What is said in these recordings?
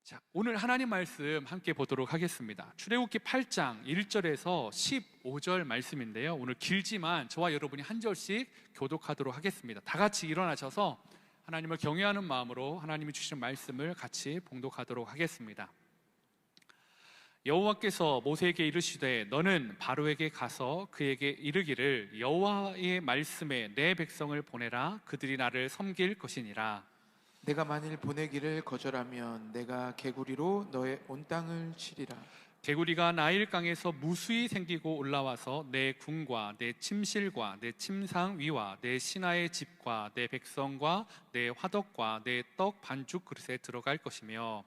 자, 오늘 하나님 말씀 함께 보도록 하겠습니다. 출애굽기 8장 1절에서 15절 말씀인데요, 오늘 길지만 저와 여러분이 한 절씩 교독하도록 하겠습니다. 다 같이 일어나셔서 하나님을 경외하는 마음으로 하나님이 주신 말씀을 같이 봉독하도록 하겠습니다. 여호와께서 모세에게 이르시되 너는 바로에게 가서 그에게 이르기를 여호와의 말씀에 내 백성을 보내라. 그들이 나를 섬길 것이니라. 내가 만일 보내기를 거절하면 내가 개구리로 너의 온 땅을 치리라. 개구리가 나일강에서 무수히 생기고 올라와서 내 궁과 내 침실과 내 침상 위와 내 신하의 집과 내 백성과 내 화덕과 내 떡 반죽 그릇에 들어갈 것이며,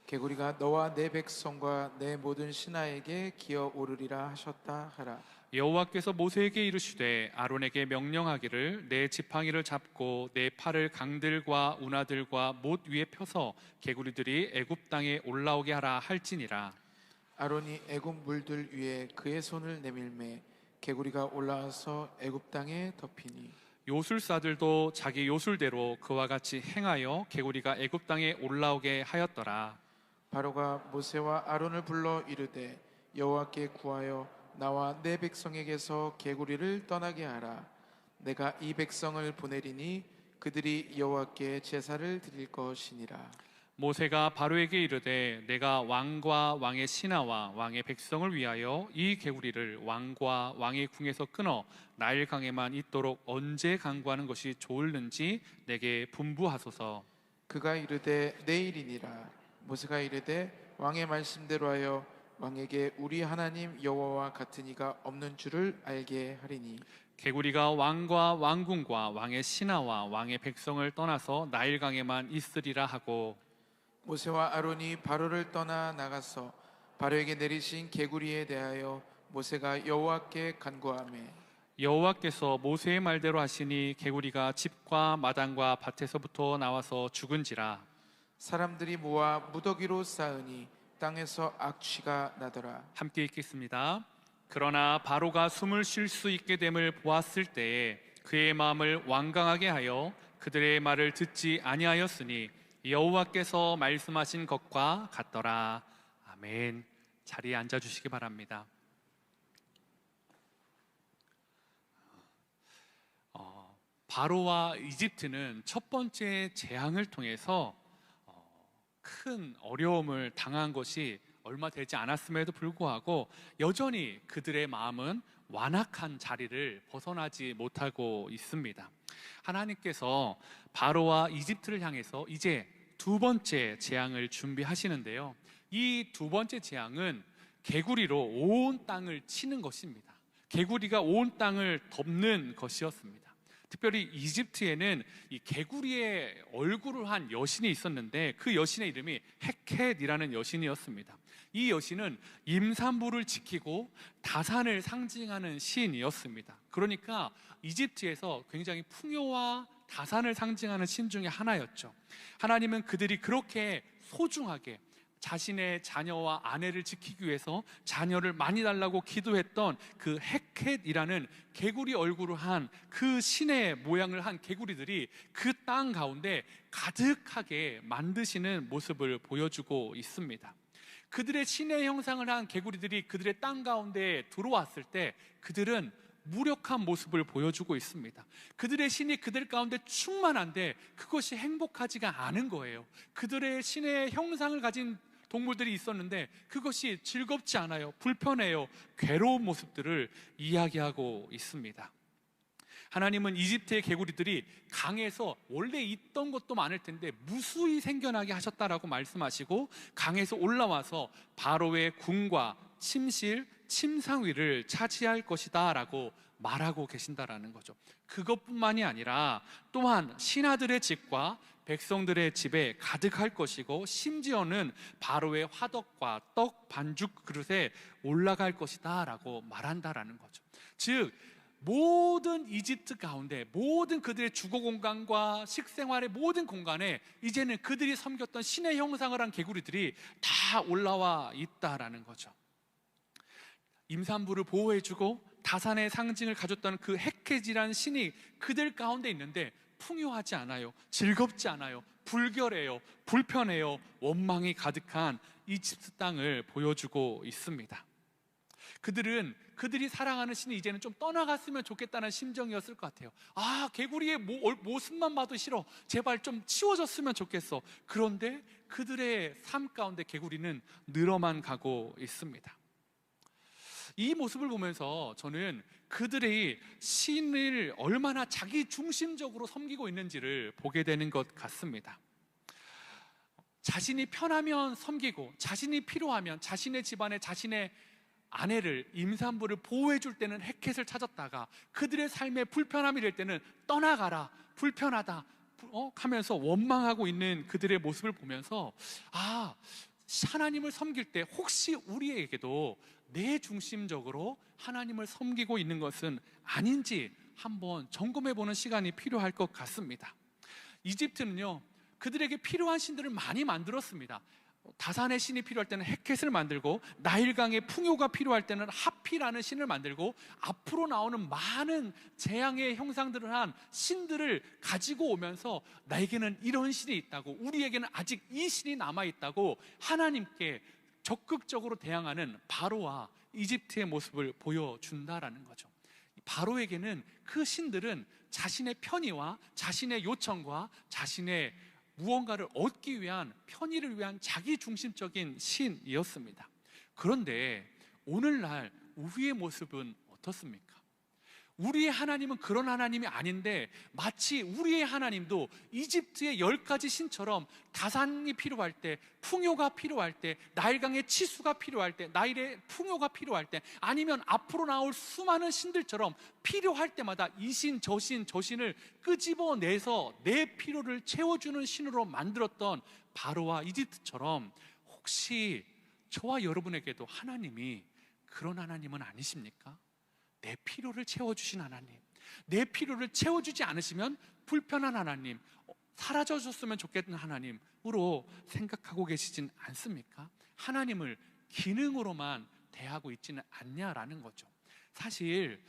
개구리가 너와 내 백성과 내 모든 신하에게 기어 오르리라 하셨다 하라. 여호와께서 모세에게 이르시되 아론에게 명령하기를 내 지팡이를 잡고 내 팔을 강들과 운하들과 못 위에 펴서 개구리들이 애굽 땅에 올라오게 하라 할지니라. 아론이 애굽 물들 위에 그의 손을 내밀매 개구리가 올라와서 애굽 땅에 덮이니, 요술사들도 자기 요술대로 그와 같이 행하여 개구리가 애굽 땅에 올라오게 하였더라. 바로가 모세와 아론을 불러 이르되 여호와께 구하여 나와 내 백성에게서 개구리를 떠나게 하라. 내가 이 백성을 보내리니 그들이 여호와께 제사를 드릴 것이니라. 모세가 바로에게 이르되 내가 왕과 왕의 신하와 왕의 백성을 위하여 이 개구리를 왕과 왕의 궁에서 끊어 나일강에만 있도록 언제 강구하는 것이 좋을는지 내게 분부하소서. 그가 이르되 내일이니라. 모세가 이르되 왕의 말씀대로 하여 왕에게 우리 하나님 여호와와 같은 이가 없는 줄을 알게 하리니, 개구리가 왕과 왕궁과 왕의 신하와 왕의 백성을 떠나서 나일강에만 있으리라 하고, 모세와 아론이 바로를 떠나 나가서 바로에게 내리신 개구리에 대하여 모세가 여호와께 간구하매, 여호와께서 모세의 말대로 하시니 개구리가 집과 마당과 밭에서부터 나와서 죽은지라. 사람들이 모아 무더기로 쌓으니 땅에서 악취가 나더라. 함께 읽겠습니다. 그러나 바로가 숨을 쉴 수 있게 됨을 보았을 때에 그의 마음을 완강하게 하여 그들의 말을 듣지 아니하였으니 여호와께서 말씀하신 것과 같더라. 아멘. 자리에 앉아주시기 바랍니다. 바로와 이집트는 첫 번째 재앙을 통해서 큰 어려움을 당한 것이 얼마 되지 않았음에도 불구하고 여전히 그들의 마음은 완악한 자리를 벗어나지 못하고 있습니다. 하나님께서 바로와 이집트를 향해서 이제 두 번째 재앙을 준비하시는데요, 이 두 번째 재앙은 개구리로 온 땅을 치는 것입니다. 개구리가 온 땅을 덮는 것이었습니다. 특별히 이집트에는 이 개구리의 얼굴을 한 여신이 있었는데 그 여신의 이름이 헤켓이라는 여신이었습니다. 이 여신은 임산부를 지키고 다산을 상징하는 신이었습니다. 그러니까 이집트에서 굉장히 풍요와 다산을 상징하는 신 중에 하나였죠. 하나님은 그들이 그렇게 소중하게 자신의 자녀와 아내를 지키기 위해서 자녀를 많이 달라고 기도했던 그 헤켓이라는 개구리 얼굴을 한 그 신의 모양을 한 개구리들이 그 땅 가운데 가득하게 만드시는 모습을 보여주고 있습니다. 그들의 신의 형상을 한 개구리들이 그들의 땅 가운데 들어왔을 때 그들은 무력한 모습을 보여주고 있습니다. 그들의 신이 그들 가운데 충만한데 그것이 행복하지가 않은 거예요. 그들의 신의 형상을 가진 동물들이 있었는데 그것이 즐겁지 않아요. 불편해요. 괴로운 모습들을 이야기하고 있습니다. 하나님은 이집트의 개구리들이 강에서 원래 있던 것도 많을 텐데 무수히 생겨나게 하셨다라고 말씀하시고 강에서 올라와서 바로의 궁과 침실, 침상 위를 차지할 것이다 라고 말하고 계신다라는 거죠. 그것뿐만이 아니라 또한 신하들의 집과 백성들의 집에 가득할 것이고 심지어는 바로의 화덕과 떡 반죽 그릇에 올라갈 것이다 라고 말한다라는 거죠. 즉 모든 이집트 가운데 모든 그들의 주거 공간과 식생활의 모든 공간에 이제는 그들이 섬겼던 신의 형상을 한 개구리들이 다 올라와 있다라는 거죠. 임산부를 보호해주고 다산의 상징을 가졌던 그 헤켓이라는 신이 그들 가운데 있는데 풍요하지 않아요. 즐겁지 않아요. 불결해요. 불편해요. 원망이 가득한 이집트 땅을 보여주고 있습니다. 그들은 그들이 사랑하는 신이 이제는 좀 떠나갔으면 좋겠다는 심정이었을 것 같아요. 개구리의 모습만 봐도 싫어. 제발 좀 치워졌으면 좋겠어. 그런데 그들의 삶 가운데 개구리는 늘어만 가고 있습니다. 이 모습을 보면서 저는 그들이 신을 얼마나 자기 중심적으로 섬기고 있는지를 보게 되는 것 같습니다. 자신이 편하면 섬기고, 자신이 필요하면 자신의 집안에 자신의 아내를, 임산부를 보호해 줄 때는 헤켓을 찾았다가 그들의 삶에 불편함이 될 때는 떠나가라, 불편하다 하면서 원망하고 있는 그들의 모습을 보면서 하나님을 섬길 때 혹시 우리에게도 내 중심적으로 하나님을 섬기고 있는 것은 아닌지 한번 점검해 보는 시간이 필요할 것 같습니다. 이집트는요, 그들에게 필요한 신들을 많이 만들었습니다. 다산의 신이 필요할 때는 헤켓을 만들고, 나일강의 풍요가 필요할 때는 하피라는 신을 만들고, 앞으로 나오는 많은 재앙의 형상들을 한 신들을 가지고 오면서 나에게는 이런 신이 있다고, 우리에게는 아직 이 신이 남아있다고 하나님께 적극적으로 대항하는 바로와 이집트의 모습을 보여준다라는 거죠. 바로에게는 그 신들은 자신의 편의와 자신의 요청과 자신의 무언가를 얻기 위한, 편의를 위한 자기 중심적인 신이었습니다. 그런데 오늘날 우리의 모습은 어떻습니까? 우리의 하나님은 그런 하나님이 아닌데, 마치 우리의 하나님도 이집트의 10가지 신처럼 다산이 필요할 때, 풍요가 필요할 때, 나일강의 치수가 필요할 때, 나일의 풍요가 필요할 때, 아니면 앞으로 나올 수많은 신들처럼 필요할 때마다 이 신, 저 신, 저 신을 끄집어내서 내 필요를 채워주는 신으로 만들었던 바로와 이집트처럼, 혹시 저와 여러분에게도 하나님이 그런 하나님은 아니십니까? 내 필요를 채워주신 하나님, 내 필요를 채워주지 않으시면 불편한 하나님, 사라져줬으면 좋겠는 하나님으로 생각하고 계시진 않습니까? 하나님을 기능으로만 대하고 있지는 않냐라는 거죠. 사실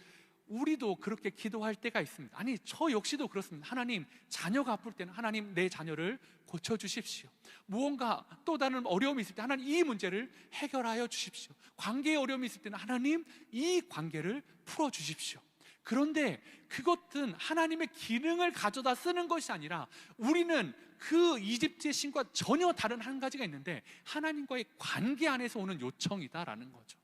우리도 그렇게 기도할 때가 있습니다. 아니, 저 역시도 그렇습니다. 하나님, 자녀가 아플 때는 하나님, 내 자녀를 고쳐주십시오. 무언가 또 다른 어려움이 있을 때 하나님, 이 문제를 해결하여 주십시오. 관계에 어려움이 있을 때는 하나님, 이 관계를 풀어주십시오. 그런데 그것은 하나님의 기능을 가져다 쓰는 것이 아니라, 우리는 그 이집트의 신과 전혀 다른 한 가지가 있는데, 하나님과의 관계 안에서 오는 요청이다라는 거죠.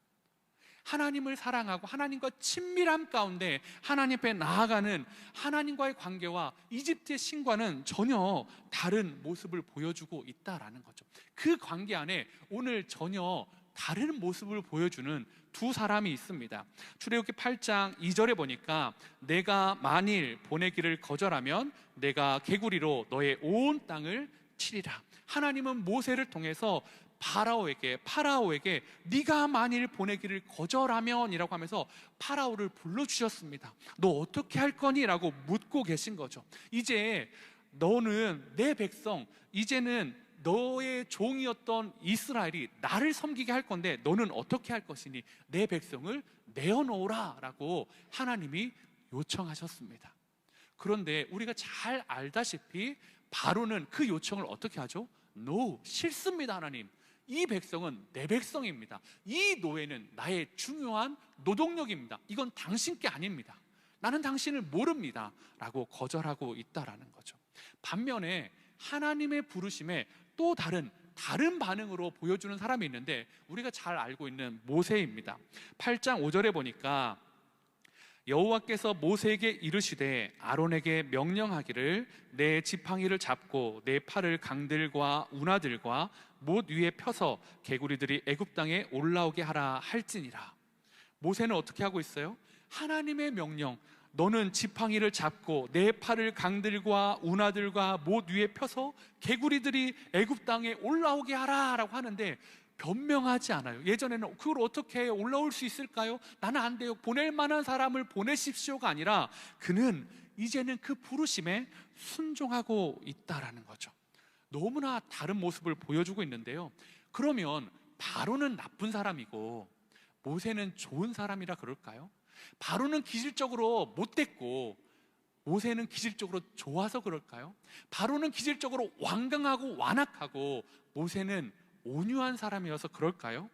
하나님을 사랑하고 하나님과 친밀함 가운데 하나님 앞에 나아가는 하나님과의 관계와 이집트의 신과는 전혀 다른 모습을 보여주고 있다라는 거죠. 그 관계 안에 오늘 전혀 다른 모습을 보여주는 두 사람이 있습니다. 출애굽기 8장 2절에 보니까, 내가 만일 보내기를 거절하면 내가 개구리로 너의 온 땅을 치리라. 하나님은 모세를 통해서 파라오에게 네가 만일 보내기를 거절하면 이라고 하면서 파라오를 불러주셨습니다. 너 어떻게 할 거니? 라고 묻고 계신 거죠. 이제 너는 내 백성, 이제는 너의 종이었던 이스라엘이 나를 섬기게 할 건데 너는 어떻게 할 것이니 내 백성을 내어놓으라 라고 하나님이 요청하셨습니다. 그런데 우리가 잘 알다시피 바로는 그 요청을 어떻게 하죠? No, 싫습니다. 하나님, 이 백성은 내 백성입니다. 이 노예는 나의 중요한 노동력입니다. 이건 당신께 아닙니다. 나는 당신을 모릅니다 라고 거절하고 있다라는 거죠. 반면에 하나님의 부르심에 또 다른 반응으로 보여주는 사람이 있는데, 우리가 잘 알고 있는 모세입니다. 8장 5절에 보니까, 여호와께서 모세에게 이르시되 아론에게 명령하기를 내 지팡이를 잡고 내 팔을 강들과 운하들과 못 위에 펴서 개구리들이 애굽 땅에 올라오게 하라 할지니라. 모세는 어떻게 하고 있어요? 하나님의 명령, 너는 지팡이를 잡고 내 팔을 강들과 운하들과 못 위에 펴서 개구리들이 애굽 땅에 올라오게 하라 라고 하는데, 변명하지 않아요. 예전에는 그걸 어떻게 올라올 수 있을까요? 나는 안 돼요. 보낼 만한 사람을 보내십시오가 아니라, 그는 이제는 그 부르심에 순종하고 있다라는 거죠. 너무나 다른 모습을 보여주고 있는데요. 그러면 바로는 나쁜 사람이고 모세는 좋은 사람이라 그럴까요? 바로는 기질적으로 못됐고 모세는 기질적으로 좋아서 그럴까요? 바로는 기질적으로 완강하고 완악하고 모세는 온유한 사람이어서 그럴까요?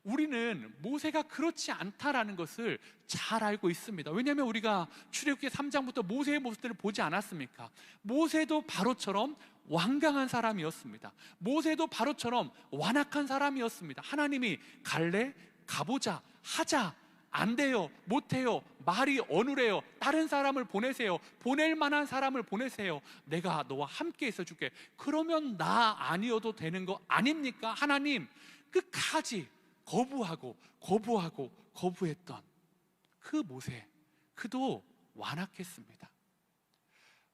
우리는 모세가 그렇지 않다라는 것을 잘 알고 있습니다. 왜냐하면 우리가 출애굽기 3장부터 모세의 모습들을 보지 않았습니까? 모세도 바로처럼 완강한 사람이었습니다. 모세도 바로처럼 완악한 사람이었습니다. 하나님이 갈래? 가보자, 하자, 안 돼요, 못 해요, 말이 어눌해요, 다른 사람을 보내세요, 보낼 만한 사람을 보내세요, 내가 너와 함께 있어 줄게. 그러면 나 아니어도 되는 거 아닙니까? 하나님 끝까지 거부했던 그 모세, 그도 완악했습니다.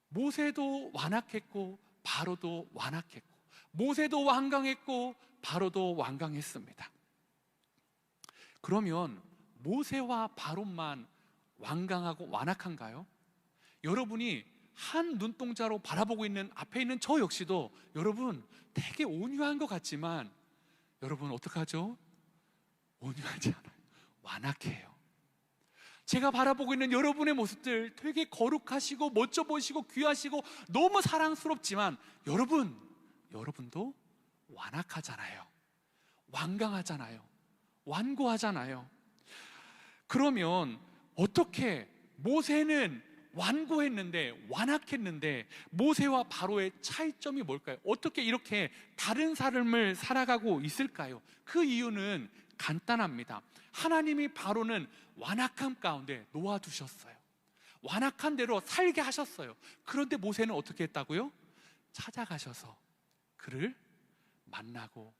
모세도 완악했고 바로도 완악했고, 모세도 완강했고 바로도 완강했습니다. 그러면 모세와 바로만 완강하고 완악한가요? 여러분이 한 눈동자로 바라보고 있는 앞에 있는 저 역시도 여러분 되게 온유한 것 같지만 여러분 어떡하죠? 온유하지 않아요. 완악해요. 제가 바라보고 있는 여러분의 모습들 되게 거룩하시고 멋져 보이시고 귀하시고 너무 사랑스럽지만 여러분도 완악하잖아요. 완강하잖아요. 완고하잖아요. 그러면 어떻게 모세는 완고했는데 완악했는데 모세와 바로의 차이점이 뭘까요? 어떻게 이렇게 다른 삶을 살아가고 있을까요? 그 이유는 간단합니다. 하나님이 바로는 완악함 가운데 놓아두셨어요. 완악한 대로 살게 하셨어요. 그런데 모세는 어떻게 했다고요? 찾아가셔서 그를 만나고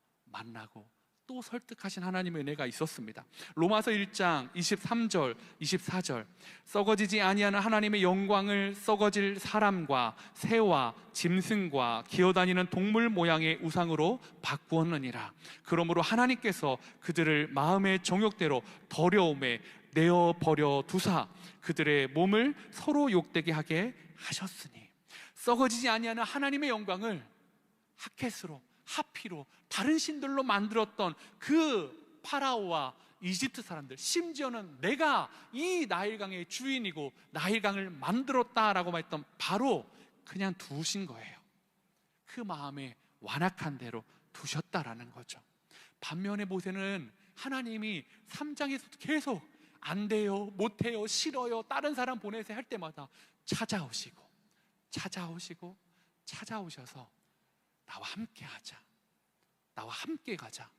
또 설득하신 하나님의 은혜가 있었습니다. 로마서 1장 23절 24절 썩어지지 아니하는 하나님의 영광을 썩어질 사람과 새와 짐승과 기어다니는 동물 모양의 우상으로 바꾸었느니라. 그러므로 하나님께서 그들을 마음의 정욕대로 더러움에 내어버려 두사 그들의 몸을 서로 욕되게 하게 하셨으니, 썩어지지 아니하는 하나님의 영광을 하켓으로 하피로 다른 신들로 만들었던 그 파라오와 이집트 사람들, 심지어는 내가 이 나일강의 주인이고 나일강을 만들었다라고 말했던 바로 그냥 두신 거예요. 그 마음에 완악한 대로 두셨다라는 거죠. 반면에 모세는 하나님이 3장에서 계속 안 돼요, 못 해요, 싫어요, 다른 사람 보내세요 할 때마다 찾아오셔서 나와 함께 하자, 나와 함께 가자,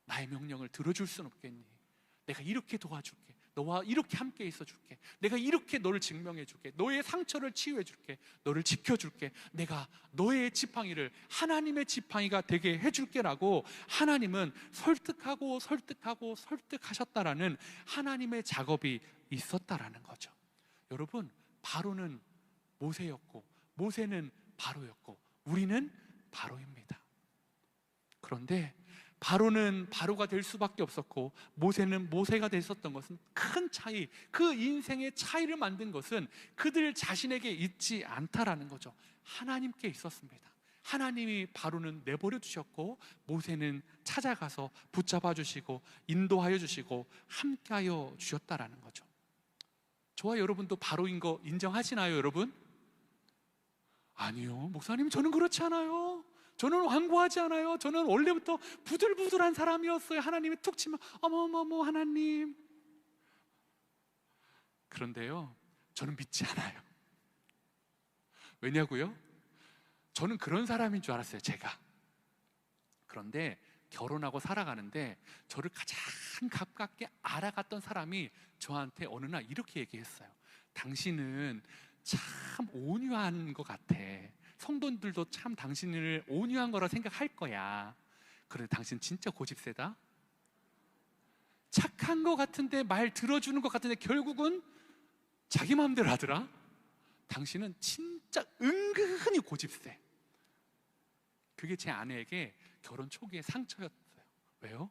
나의 명령을 들어줄 순 없겠니? 내가 이렇게 도와줄게, 너와 이렇게 함께 있어줄게, 내가 이렇게 너를 증명해줄게, 너의 상처를 치유해줄게, 너를 지켜줄게, 내가 너의 지팡이를 하나님의 지팡이가 되게 해줄게라고 하나님은 설득하셨다라는 하나님의 작업이 있었다라는 거죠. 여러분, 바로는 모세였고 모세는 바로였고 우리는 바로입니다. 그런데 바로는 바로가 될 수밖에 없었고 모세는 모세가 됐었던 것은 큰 차이, 그 인생의 차이를 만든 것은 그들 자신에게 있지 않다라는 거죠. 하나님께 있었습니다. 하나님이 바로는 내버려 두셨고 모세는 찾아가서 붙잡아 주시고 인도하여 주시고 함께하여 주셨다라는 거죠. 저와 여러분도 바로인 거 인정하시나요, 여러분? 아니요, 목사님, 저는 그렇지 않아요. 저는 완고하지 않아요. 저는 원래부터 부들부들한 사람이었어요. 하나님이 툭 치면 어머머머 하나님. 그런데요, 저는 믿지 않아요. 왜냐고요? 저는 그런 사람인 줄 알았어요, 제가. 그런데 결혼하고 살아가는데 저를 가장 가깝게 알아갔던 사람이 저한테 어느 날 이렇게 얘기했어요. 당신은 참 온유한 것 같아. 성도들도 참 당신을 온유한 거라 생각할 거야. 그런데 당신 진짜 고집세다. 착한 것 같은데, 말 들어주는 것 같은데 결국은 자기 마음대로 하더라. 당신은 진짜 은근히 고집세. 그게 제 아내에게 결혼 초기에 상처였어요. 왜요?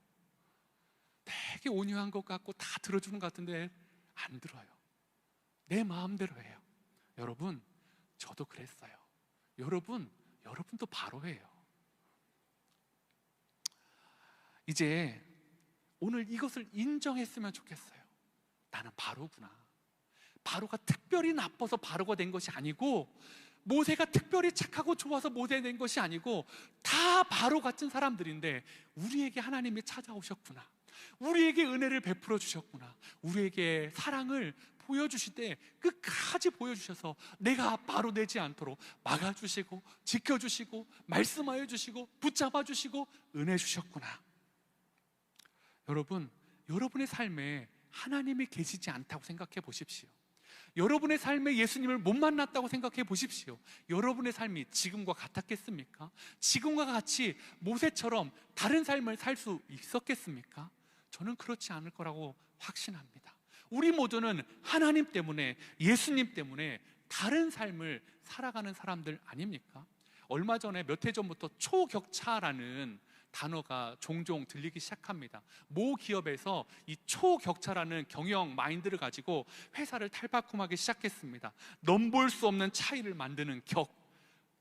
되게 온유한 것 같고 다 들어주는 것 같은데 안 들어요. 내 마음대로 해요. 여러분, 저도 그랬어요. 여러분도 바로예요. 이제 오늘 이것을 인정했으면 좋겠어요. 나는 바로구나. 바로가 특별히 나빠서 바로가 된 것이 아니고, 모세가 특별히 착하고 좋아서 모세 된 것이 아니고, 다 바로 같은 사람들인데 우리에게 하나님이 찾아오셨구나, 우리에게 은혜를 베풀어 주셨구나, 우리에게 사랑을 보여주실 때 끝까지 보여주셔서 내가 바로 되지 않도록 막아주시고 지켜주시고 말씀하여 주시고 붙잡아 주시고 은혜 주셨구나. 여러분, 여러분의 삶에 하나님이 계시지 않다고 생각해 보십시오. 여러분의 삶에 예수님을 못 만났다고 생각해 보십시오. 여러분의 삶이 지금과 같았겠습니까? 지금과 같이 모세처럼 다른 삶을 살 수 있었겠습니까? 저는 그렇지 않을 거라고 확신합니다. 우리 모두는 하나님 때문에, 예수님 때문에 다른 삶을 살아가는 사람들 아닙니까? 얼마 전에 몇 해 전부터 초격차라는 단어가 종종 들리기 시작합니다. 모 기업에서 이 초격차라는 경영 마인드를 가지고 회사를 탈바꿈하기 시작했습니다. 넘볼 수 없는 차이를 만드는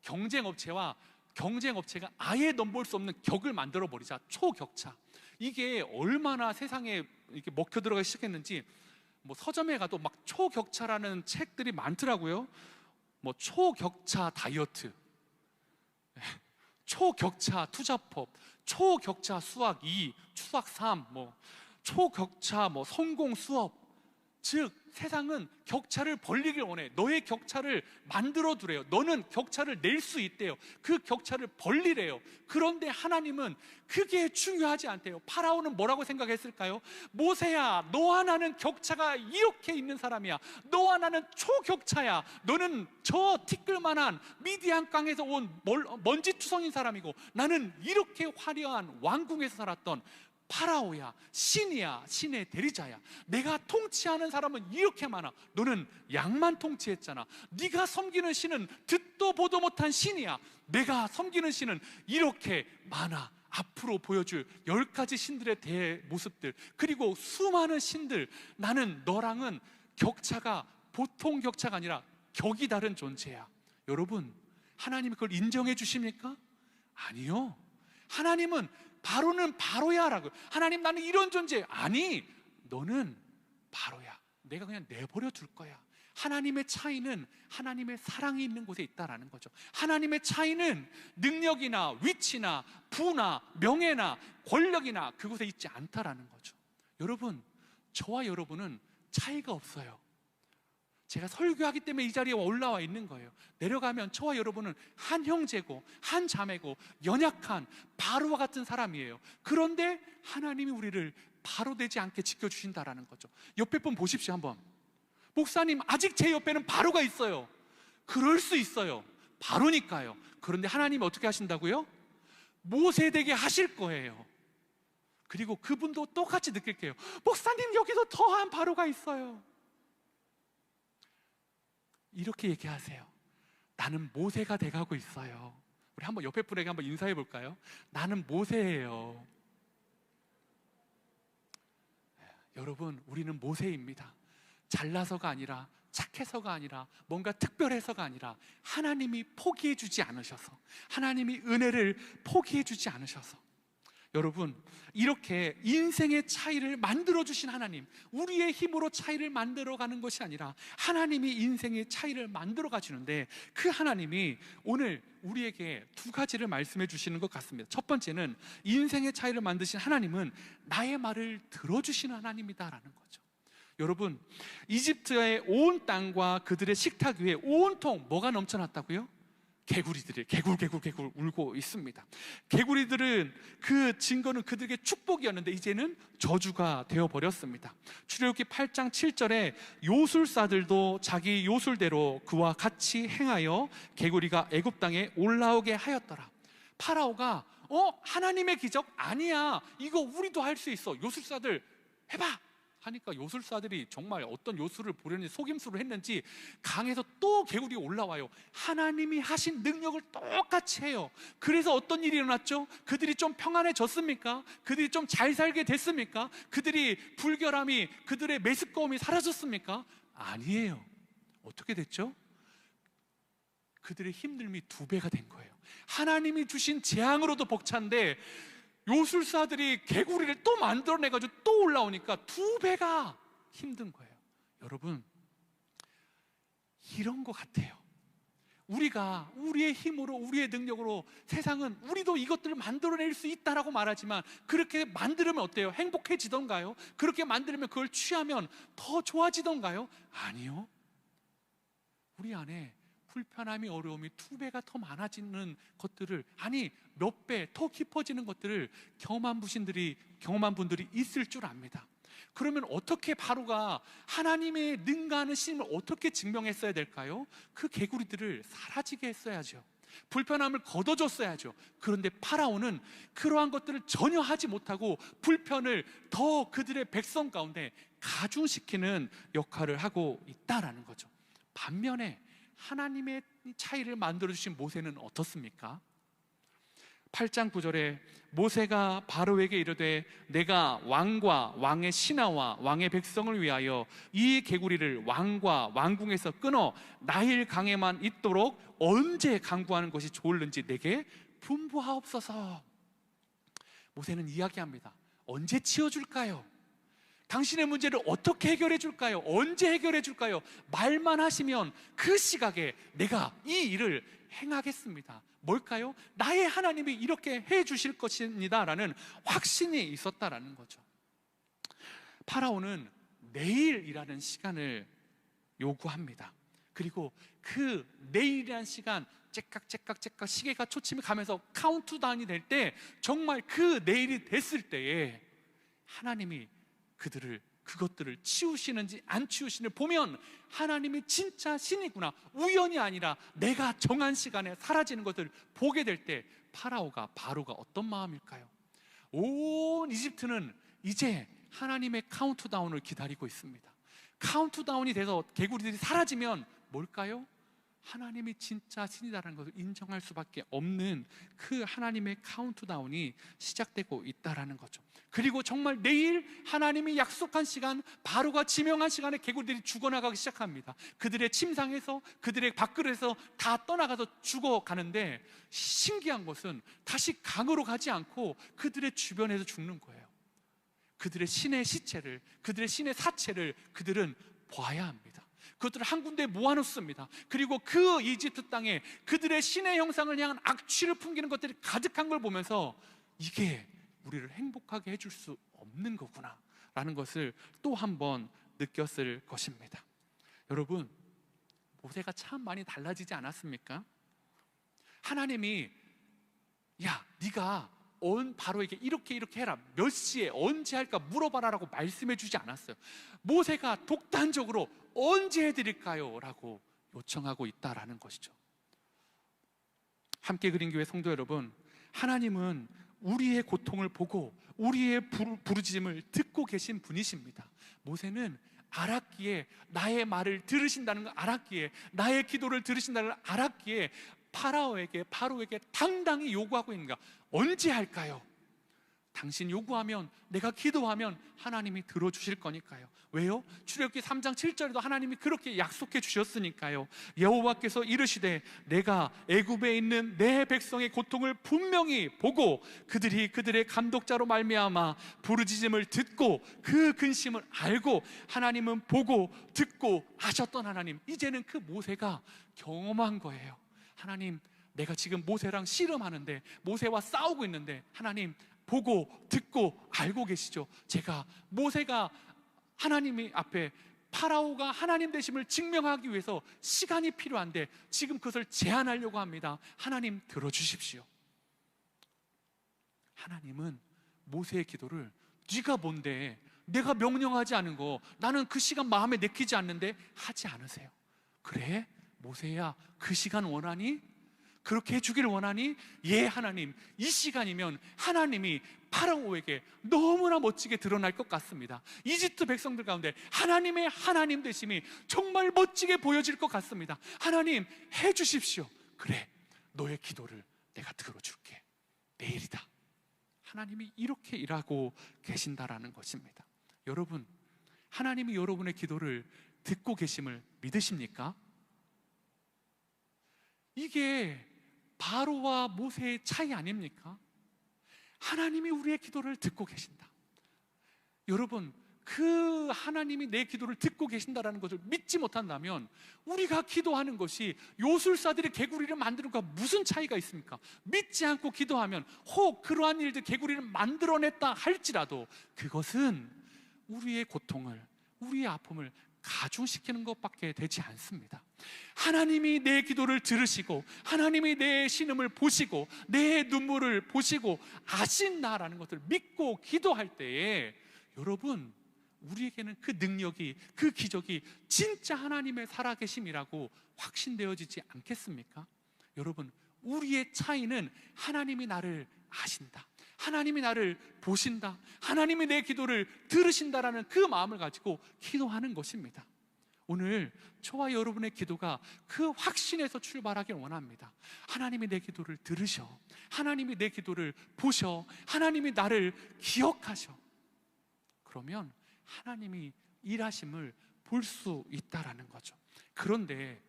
경쟁업체와 경쟁업체가 아예 넘볼 수 없는 격을 만들어 버리자. 초격차. 이게 얼마나 세상에 이렇게 먹혀 들어가기 시작했는지, 뭐 서점에 가도 막 초격차라는 책들이 많더라고요. 뭐 초격차 다이어트, 초격차 투자법, 초격차 수학 2, 수학 3, 뭐 초격차 뭐 성공 수업. 즉 세상은 격차를 벌리길 원해. 너의 격차를 만들어 두래요. 너는 격차를 낼 수 있대요. 그 격차를 벌리래요. 그런데 하나님은 그게 중요하지 않대요. 파라오는 뭐라고 생각했을까요? 모세야, 너와 나는 격차가 이렇게 있는 사람이야. 너와 나는 초격차야. 너는 저 티끌만한 미디안 강에서 온 먼지투성인 사람이고, 나는 이렇게 화려한 왕궁에서 살았던 파라오야, 신이야, 신의 대리자야. 내가 통치하는 사람은 이렇게 많아. 너는 양만 통치했잖아. 네가 섬기는 신은 듣도 보도 못한 신이야. 내가 섬기는 신은 이렇게 많아. 앞으로 보여줄 10가지 신들의 대모습들, 그리고 수많은 신들. 나는 너랑은 격차가 보통 격차가 아니라 격이 다른 존재야. 여러분, 하나님이 그걸 인정해 주십니까? 아니요. 하나님은 바로는 바로야 라고. 하나님, 나는 이런 존재. 아니, 너는 바로야. 내가 그냥 내버려 둘 거야. 하나님의 차이는 하나님의 사랑이 있는 곳에 있다라는 거죠. 하나님의 차이는 능력이나 위치나 부나 명예나 권력이나 그곳에 있지 않다라는 거죠. 여러분, 저와 여러분은 차이가 없어요. 제가 설교하기 때문에 이 자리에 올라와 있는 거예요. 내려가면 저와 여러분은 한 형제고 한 자매고 연약한 바로와 같은 사람이에요. 그런데 하나님이 우리를 바로 되지 않게 지켜주신다라는 거죠. 옆에 분 보십시오 한번. 목사님, 아직 제 옆에는 바로가 있어요. 그럴 수 있어요. 바로니까요. 그런데 하나님이 어떻게 하신다고요? 모세 되게 하실 거예요. 그리고 그분도 똑같이 느낄 거예요. 목사님, 여기도 더한 바로가 있어요. 이렇게 얘기하세요. 나는 모세가 돼가고 있어요. 우리 한번 옆에 분에게 한번 인사해 볼까요? 나는 모세예요. 여러분, 우리는 모세입니다. 잘나서가 아니라, 착해서가 아니라, 뭔가 특별해서가 아니라, 하나님이 포기해 주지 않으셔서, 하나님이 은혜를 포기해 주지 않으셔서. 여러분, 이렇게 인생의 차이를 만들어 주신 하나님, 우리의 힘으로 차이를 만들어 가는 것이 아니라 하나님이 인생의 차이를 만들어 가시는데, 그 하나님이 오늘 우리에게 두 가지를 말씀해 주시는 것 같습니다. 첫 번째는, 인생의 차이를 만드신 하나님은 나의 말을 들어주시는 하나님이다라는 거죠. 여러분, 이집트의 온 땅과 그들의 식탁 위에 온통 뭐가 넘쳐났다고요? 개구리들이 개굴 울고 있습니다. 개구리들은 그 증거는 그들에게 축복이었는데 이제는 저주가 되어버렸습니다. 출애굽기 8장 7절에 요술사들도 자기 요술대로 그와 같이 행하여 개구리가 애굽 땅에 올라오게 하였더라. 파라오가 하나님의 기적? 아니야, 이거 우리도 할 수 있어. 요술사들 해봐 하니까 요술사들이 정말 어떤 요술을 보려니 속임수를 했는지 강에서 또 개구리가 올라와요. 하나님이 하신 능력을 똑같이 해요. 그래서 어떤 일이 일어났죠? 그들이 좀 평안해졌습니까? 그들이 좀 잘 살게 됐습니까? 그들이 불결함이, 그들의 메스꺼움이 사라졌습니까? 아니에요. 어떻게 됐죠? 그들의 힘듦이 2배가 된 거예요. 하나님이 주신 재앙으로도 벅찬데 요술사들이 개구리를 또 만들어내가지고 또 올라오니까 2배가 힘든 거예요. 여러분, 이런 것 같아요. 우리가 우리의 힘으로, 우리의 능력으로 세상은 우리도 이것들을 만들어낼 수 있다라고 말하지만, 그렇게 만들면 어때요? 행복해지던가요? 그렇게 만들면 그걸 취하면 더 좋아지던가요? 아니요. 우리 안에 불편함이, 어려움이 2배가 더 많아지는 것들을, 아니 몇 배 더 깊어지는 것들을 경험한 분들이 있을 줄 압니다. 그러면 어떻게 바로가 하나님의 능가하는 신을 어떻게 증명했어야 될까요? 그 개구리들을 사라지게 했어야죠. 불편함을 걷어줬어야죠. 그런데 파라오는 그러한 것들을 전혀 하지 못하고 불편을 더 그들의 백성 가운데 가중시키는 역할을 하고 있다라는 거죠. 반면에 하나님의 차이를 만들어주신 모세는 어떻습니까? 8장 9절에 모세가 바로에게 이르되 내가 왕과 왕의 신하와 왕의 백성을 위하여 이 개구리를 왕과 왕궁에서 끊어 나일 강에만 있도록 언제 강구하는 것이 좋을는지 내게 분부하옵소서. 모세는 이야기합니다. 언제 치워줄까요? 당신의 문제를 어떻게 해결해 줄까요? 언제 해결해 줄까요? 말만 하시면 그 시각에 내가 이 일을 행하겠습니다. 뭘까요? 나의 하나님이 이렇게 해 주실 것입니다 라는 확신이 있었다라는 거죠. 파라오는 내일이라는 시간을 요구합니다. 그리고 그 내일이라는 시간, 째깍째깍째깍 시계가 초침이 가면서 카운트다운이 될 때, 정말 그 내일이 됐을 때에 하나님이 그것들을 치우시는지 안 치우시는지 보면 하나님이 진짜 신이구나, 우연이 아니라 내가 정한 시간에 사라지는 것을 보게 될 때 바로가 어떤 마음일까요? 온 이집트는 이제 하나님의 카운트다운을 기다리고 있습니다. 카운트다운이 돼서 개구리들이 사라지면 뭘까요? 하나님이 진짜 신이다라는 것을 인정할 수밖에 없는 그 하나님의 카운트다운이 시작되고 있다라는 거죠. 그리고 정말 내일 하나님이 약속한 시간, 바로가 지명한 시간에 개구리들이 죽어나가기 시작합니다. 그들의 침상에서, 그들의 밥그릇에서 다 떠나가서 죽어가는데, 신기한 것은 다시 강으로 가지 않고 그들의 주변에서 죽는 거예요. 그들의 신의 시체를, 그들의 신의 사체를 그들은 봐야 합니다. 그것들을 한 군데에 모아놓습니다. 그리고 그 이집트 땅에 그들의 신의 형상을 향한 악취를 풍기는 것들이 가득한 걸 보면서 이게 우리를 행복하게 해줄 수 없는 거구나 라는 것을 또 한 번 느꼈을 것입니다. 여러분, 모세가 참 많이 달라지지 않았습니까? 하나님이 야, 네가 바로에게 이렇게 해라, 몇 시에 언제 할까 물어봐라 라고 말씀해 주지 않았어요. 모세가 독단적으로 언제 해드릴까요? 라고 요청하고 있다라는 것이죠. 함께 그린 교회 성도 여러분, 하나님은 우리의 고통을 보고 우리의 부르짖음을 듣고 계신 분이십니다. 모세는 알았기에, 나의 말을 들으신다는 걸 알았기에, 나의 기도를 들으신다는 걸 알았기에 바로에게 당당히 요구하고 있는가? 언제 할까요? 당신 요구하면, 내가 기도하면 하나님이 들어주실 거니까요. 왜요? 출애굽기 3장 7절에도 하나님이 그렇게 약속해 주셨으니까요. 여호와께서 이르시되 내가 애굽에 있는 내 백성의 고통을 분명히 보고 그들의 감독자로 말미암아 부르짖음을 듣고 그 근심을 알고, 하나님은 보고 듣고 하셨던 하나님, 이제는 그 모세가 경험한 거예요. 하나님, 내가 지금 모세랑 씨름하는데, 모세와 싸우고 있는데 하나님 보고 듣고 알고 계시죠. 모세가 하나님이 앞에, 파라오가 하나님 되심을 증명하기 위해서 시간이 필요한데 지금 그것을 제한하려고 합니다. 하나님 들어주십시오. 하나님은 모세의 기도를 네가 뭔데, 내가 명령하지 않은 거 나는 그 시간 마음에 내키지 않는데 하지 않으세요. 그래? 모세야, 그 시간 원하니? 그렇게 해주기를 원하니? 예, 하나님, 이 시간이면 하나님이 파라오에게 너무나 멋지게 드러날 것 같습니다. 이집트 백성들 가운데 하나님의 하나님 되심이 정말 멋지게 보여질 것 같습니다. 하나님, 해주십시오. 그래, 너의 기도를 내가 들어줄게. 내일이다. 하나님이 이렇게 일하고 계신다라는 것입니다. 여러분, 하나님이 여러분의 기도를 듣고 계심을 믿으십니까? 이게 바로와 모세의 차이 아닙니까? 하나님이 우리의 기도를 듣고 계신다. 여러분, 그 하나님이 내 기도를 듣고 계신다라는 것을 믿지 못한다면 우리가 기도하는 것이 요술사들이 개구리를 만드는 것과 무슨 차이가 있습니까? 믿지 않고 기도하면 혹 그러한 일들 개구리를 만들어냈다 할지라도 그것은 우리의 고통을, 우리의 아픔을 가중시키는 것밖에 되지 않습니다. 하나님이 내 기도를 들으시고 하나님이 내 신음을 보시고 내 눈물을 보시고 아신다라는 것을 믿고 기도할 때에 여러분, 우리에게는 그 능력이, 그 기적이 진짜 하나님의 살아계심이라고 확신되어지지 않겠습니까? 여러분, 우리의 차이는 하나님이 나를 아신다, 하나님이 나를 보신다, 하나님이 내 기도를 들으신다라는 그 마음을 가지고 기도하는 것입니다. 오늘 저와 여러분의 기도가 그 확신에서 출발하길 원합니다. 하나님이 내 기도를 들으셔, 하나님이 내 기도를 보셔, 하나님이 나를 기억하셔. 그러면 하나님이 일하심을 볼 수 있다라는 거죠. 그런데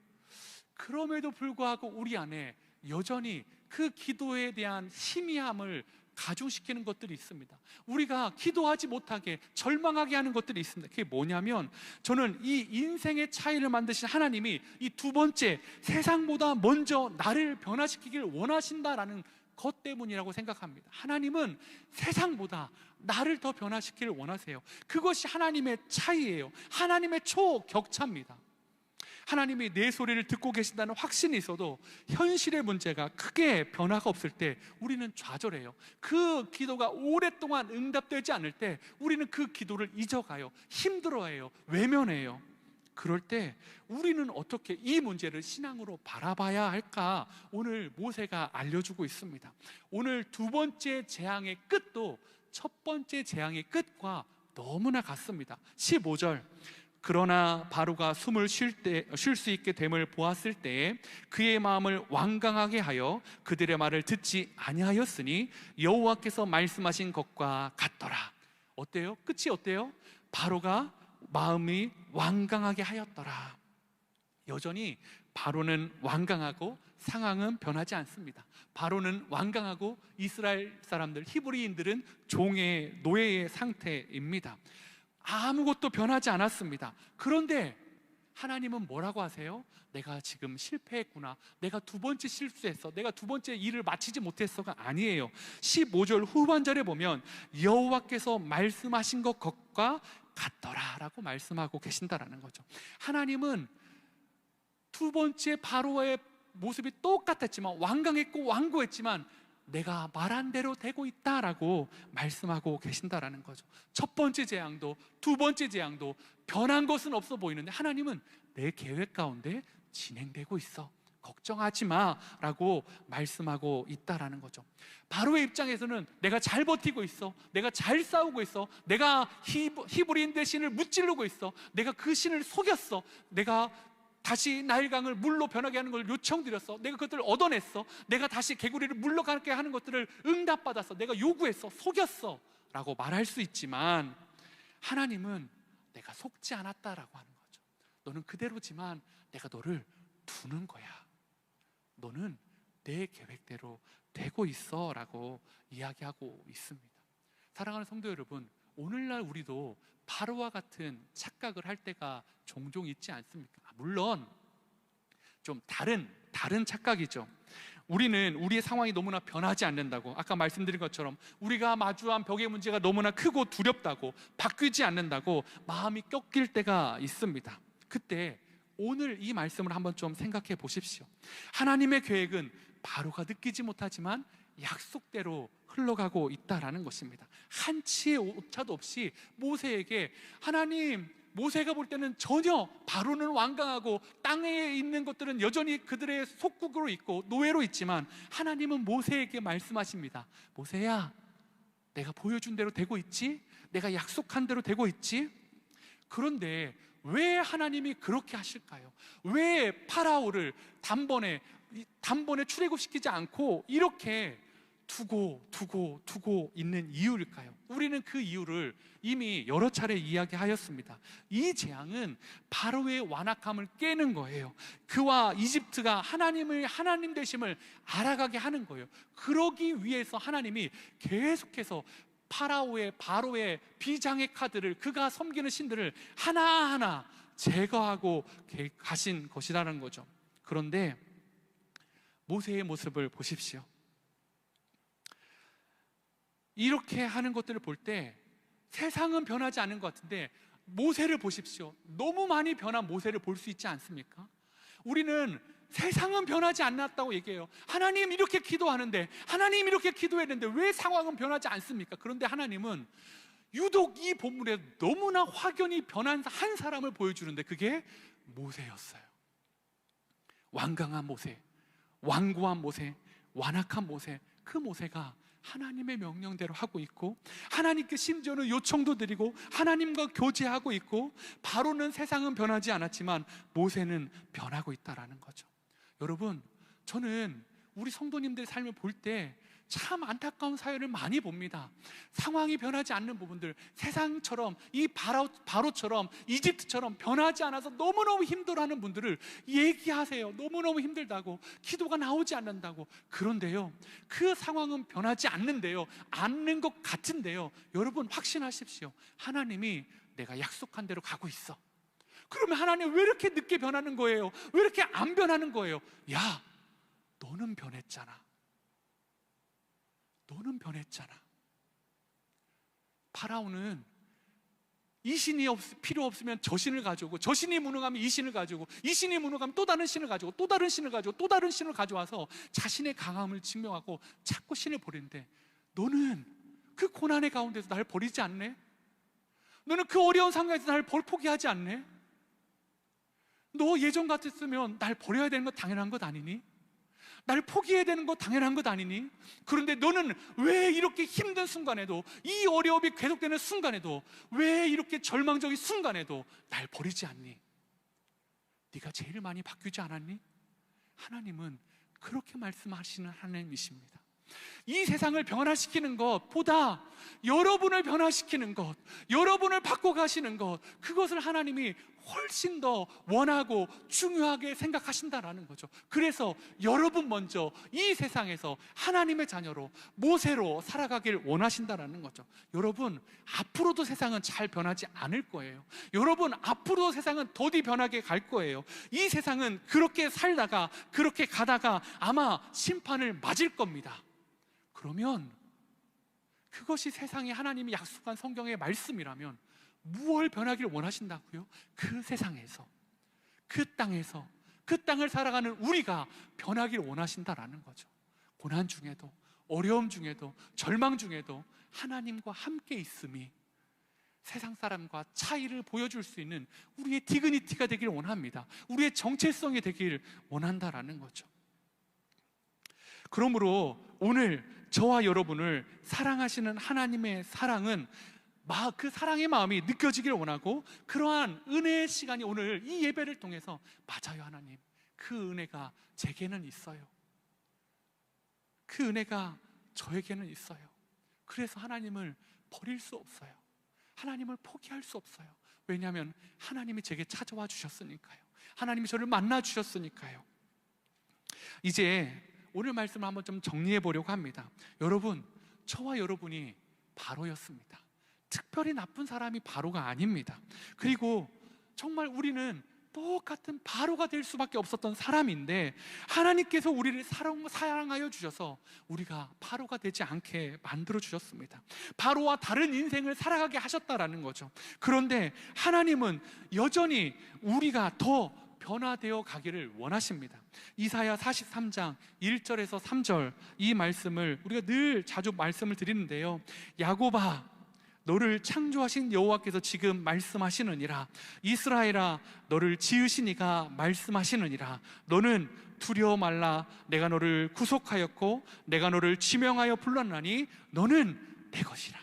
그럼에도 불구하고 우리 안에 여전히 그 기도에 대한 희미함을 가중시키는 것들이 있습니다. 우리가 기도하지 못하게 절망하게 하는 것들이 있습니다. 그게 뭐냐면, 저는 이 인생의 차이를 만드신 하나님이 이 두 번째, 세상보다 먼저 나를 변화시키길 원하신다라는 것 때문이라고 생각합니다. 하나님은 세상보다 나를 더 변화시키길 원하세요. 그것이 하나님의 차이예요. 하나님의 초격차입니다. 하나님이 내 소리를 듣고 계신다는 확신이 있어도 현실의 문제가 크게 변화가 없을 때 우리는 좌절해요. 그 기도가 오랫동안 응답되지 않을 때 우리는 그 기도를 잊어가요. 힘들어해요. 외면해요. 그럴 때 우리는 어떻게 이 문제를 신앙으로 바라봐야 할까? 오늘 모세가 알려주고 있습니다. 오늘 두 번째 재앙의 끝도 첫 번째 재앙의 끝과 너무나 같습니다. 15절, 그러나 바로가 숨을 쉴 수 있게 됨을 보았을 때에 그의 마음을 완강하게 하여 그들의 말을 듣지 아니하였으니 여호와께서 말씀하신 것과 같더라. 어때요? 끝이 어때요? 바로가 마음이 완강하게 하였더라. 여전히 바로는 완강하고 상황은 변하지 않습니다. 바로는 완강하고 이스라엘 사람들, 히브리인들은 종의 노예의 상태입니다. 아무것도 변하지 않았습니다. 그런데 하나님은 뭐라고 하세요? 내가 지금 실패했구나, 내가 두 번째 실수했어, 내가 두 번째 일을 마치지 못했어가 아니에요. 15절 후반절에 보면 여호와께서 말씀하신 것과 같더라 라고 말씀하고 계신다라는 거죠. 하나님은 두 번째 바로의 모습이 똑같았지만, 완강했고 완고했지만 내가 말한 대로 되고 있다라고 말씀하고 계신다라는 거죠. 첫 번째 재앙도 두 번째 재앙도 변한 것은 없어 보이는데 하나님은 내 계획 가운데 진행되고 있어, 걱정하지 마라고 말씀하고 있다라는 거죠. 바로의 입장에서는 내가 잘 버티고 있어, 내가 잘 싸우고 있어, 내가 히브리인의 신을 무찌르고 있어, 내가 그 신을 속였어, 내가 다시 나일강을 물로 변하게 하는 걸 요청드렸어, 내가 그것들을 얻어냈어, 내가 다시 개구리를 물로 가게 하는 것들을 응답받았어, 내가 요구했어, 속였어 라고 말할 수 있지만 하나님은 내가 속지 않았다라고 하는 거죠. 너는 그대로지만 내가 너를 두는 거야, 너는 내 계획대로 되고 있어 라고 이야기하고 있습니다. 사랑하는 성도 여러분, 오늘날 우리도 바로와 같은 착각을 할 때가 종종 있지 않습니까? 물론 좀 다른 착각이죠. 우리는 우리의 상황이 너무나 변하지 않는다고, 아까 말씀드린 것처럼 우리가 마주한 벽의 문제가 너무나 크고 두렵다고, 바뀌지 않는다고 마음이 꺾일 때가 있습니다. 그때 오늘 이 말씀을 한번 좀 생각해 보십시오. 하나님의 계획은 바로가 느끼지 못하지만 약속대로 흘러가고 있다라는 것입니다. 한치의 오차도 없이 모세에게, 하나님, 모세가 볼 때는 전혀, 바로는 완강하고 땅에 있는 것들은 여전히 그들의 속국으로 있고 노예로 있지만 하나님은 모세에게 말씀하십니다. 모세야, 내가 보여준 대로 되고 있지? 내가 약속한 대로 되고 있지? 그런데 왜 하나님이 그렇게 하실까요? 왜 파라오를 단번에 출애굽시키지 않고 이렇게 두고 있는 이유일까요? 우리는 그 이유를 이미 여러 차례 이야기하였습니다. 이 재앙은 바로의 완악함을 깨는 거예요. 그와 이집트가 하나님 되심을 알아가게 하는 거예요. 그러기 위해서 하나님이 계속해서 바로의 비장의 카드를, 그가 섬기는 신들을 하나하나 제거하고 가신 것이라는 거죠. 그런데 모세의 모습을 보십시오. 이렇게 하는 것들을 볼 때 세상은 변하지 않는 것 같은데 모세를 보십시오. 너무 많이 변한 모세를 볼 수 있지 않습니까? 우리는 세상은 변하지 않았다고 얘기해요. 하나님 이렇게 기도하는데, 하나님 이렇게 기도했는데 왜 상황은 변하지 않습니까? 그런데 하나님은 유독 이 본문에 너무나 확연히 변한 한 사람을 보여주는데 그게 모세였어요. 완강한 모세, 완고한 모세, 완악한 모세. 그 모세가 하나님의 명령대로 하고 있고, 하나님께 심지어는 요청도 드리고 하나님과 교제하고 있고, 바로는 세상은 변하지 않았지만 모세는 변하고 있다라는 거죠. 여러분, 저는 우리 성도님들의 삶을 볼 때 참 안타까운 사연을 많이 봅니다. 상황이 변하지 않는 부분들, 세상처럼, 이 바로처럼, 이집트처럼 변하지 않아서 너무너무 힘들어하는 분들을 얘기하세요. 너무너무 힘들다고, 기도가 나오지 않는다고. 그런데요, 그 상황은 변하지 않는데요, 않는 것 같은데요, 여러분 확신하십시오. 하나님이 내가 약속한 대로 가고 있어. 그러면 하나님 왜 이렇게 늦게 변하는 거예요? 왜 이렇게 안 변하는 거예요? 야, 너는 변했잖아. 너는 변했잖아. 파라오는 이 신이 필요 없으면 저 신을 가져오고, 저 신이 무능하면 이 신을 가져오고, 이 신이 무능하면 또 다른 신을 가져오고, 또 다른 신을 가져오고, 또 다른 신을 가져와서 자신의 강함을 증명하고 자꾸 신을 버리는데, 너는 그 고난의 가운데서 날 버리지 않네? 너는 그 어려운 상황에서 날 포기하지 않네? 너 예전 같았으면 날 버려야 되는 거 당연한 것 아니니? 날 포기해야 되는 거 당연한 것 아니니? 그런데 너는 왜 이렇게 힘든 순간에도, 이 어려움이 계속되는 순간에도, 왜 이렇게 절망적인 순간에도 날 버리지 않니? 네가 제일 많이 바뀌지 않았니? 하나님은 그렇게 말씀하시는 하나님이십니다. 이 세상을 변화시키는 것보다 여러분을 변화시키는 것, 여러분을 바꿔가시는 것, 그것을 하나님이 훨씬 더 원하고 중요하게 생각하신다라는 거죠. 그래서 여러분 먼저 이 세상에서 하나님의 자녀로, 모세로 살아가길 원하신다라는 거죠. 여러분, 앞으로도 세상은 잘 변하지 않을 거예요. 여러분, 앞으로도 세상은 더디 변하게 갈 거예요. 이 세상은 그렇게 살다가, 그렇게 가다가 아마 심판을 맞을 겁니다. 그러면 그것이 세상에 하나님이 약속한 성경의 말씀이라면 무엇을 변하기를 원하신다고요? 그 세상에서, 그 땅에서, 그 땅을 살아가는 우리가 변하기를 원하신다라는 거죠. 고난 중에도, 어려움 중에도, 절망 중에도 하나님과 함께 있음이 세상 사람과 차이를 보여줄 수 있는 우리의 디그니티가 되기를 원합니다. 우리의 정체성이 되기를 원한다라는 거죠. 그러므로 오늘 저와 여러분을 사랑하시는 하나님의 사랑은, 그 사랑의 마음이 느껴지길 원하고, 그러한 은혜의 시간이 오늘 이 예배를 통해서, 맞아요 하나님, 그 은혜가 제게는 있어요. 그 은혜가 저에게는 있어요. 그래서 하나님을 버릴 수 없어요. 하나님을 포기할 수 없어요. 왜냐하면 하나님이 제게 찾아와 주셨으니까요. 하나님이 저를 만나 주셨으니까요. 이제 오늘 말씀을 한번 좀 정리해 보려고 합니다. 여러분, 저와 여러분이 바로였습니다. 특별히 나쁜 사람이 바로가 아닙니다. 그리고 정말 우리는 똑같은 바로가 될 수밖에 없었던 사람인데, 하나님께서 우리를 사랑하여 주셔서 우리가 바로가 되지 않게 만들어 주셨습니다. 바로와 다른 인생을 살아가게 하셨다라는 거죠. 그런데 하나님은 여전히 우리가 더 변화되어 가기를 원하십니다. 이사야 43장 1절에서 3절, 이 말씀을 우리가 늘 자주 말씀을 드리는데요, 야곱아, 너를 창조하신 여호와께서 지금 말씀하시느니라. 이스라엘아, 너를 지으신 이가 말씀하시느니라. 너는 두려워 말라. 내가 너를 구속하였고 내가 너를 지명하여 불렀나니 너는 내 것이라.